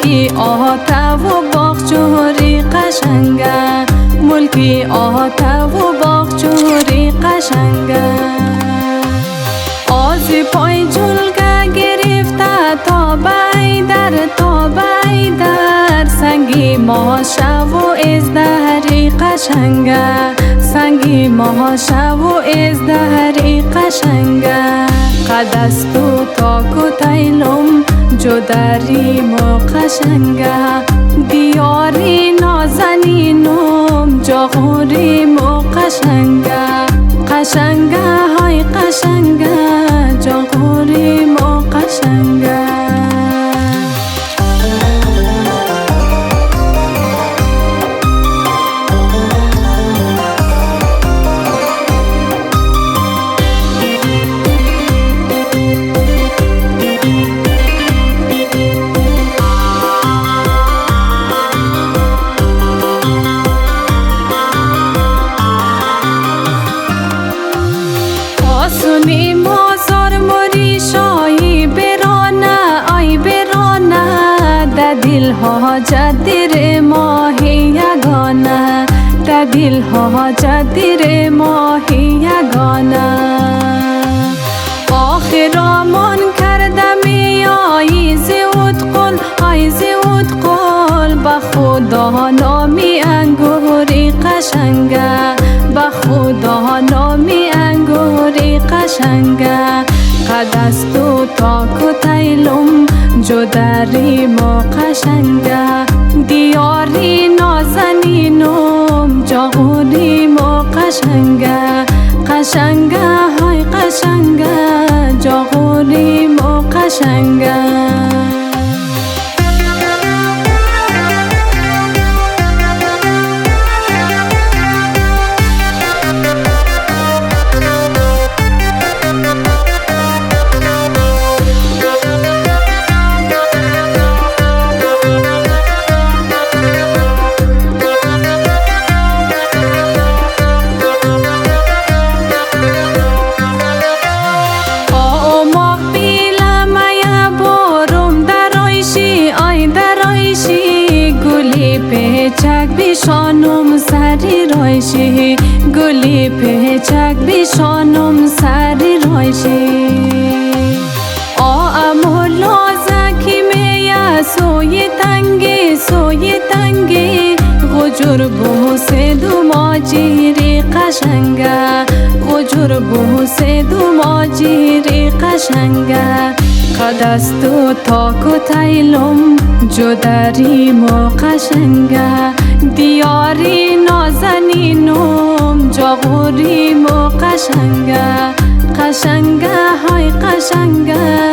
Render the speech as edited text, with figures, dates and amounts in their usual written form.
ملکی آتا و باغچوری قشنگه، ملکی آتا و باغچوری قشنگه. آز پای جلگه گرفته تا بیدر تا بیدر، سنگی ماشه و ازدهری قشنگه، سنگی ماشه و ازدهری قشنگه. قدستو تا کتیلم جدریم و قشنگه، دیاری نازنینم جاغوریم و قشنگه، قشنگه های قشنگه جاغوریم و قشنگه. سونی مازار موری شایی برانه آی برانه، در دل ها جدیر ماهی یگانه، در دل ها جدیر ماهی یگانه. آخرامان کردم آی زود قل آی زود قل، به خدا نامی انگوری قشنگه، به خدا نامی انگوری قشنگه. قدستو تا کتیلم جدریم و قشنگه، دیاری نازنینم جاغوریم و قشنگه، قشنگه های قشنگه جاغوریم و قشنگه. پیچک بیشانم سری رایشی، گلی پیچک بیشانم سری رایشی. امولا زکی میه سوی تنگی، غجر بوس دو ماجیری قشنگه، غجر بوس دو ماجیری قشنگه. قدستو تا کتیلم جدریم و قشنگه، دیاری نازنینم جاغوریم و قشنگه، قشنگه های قشنگه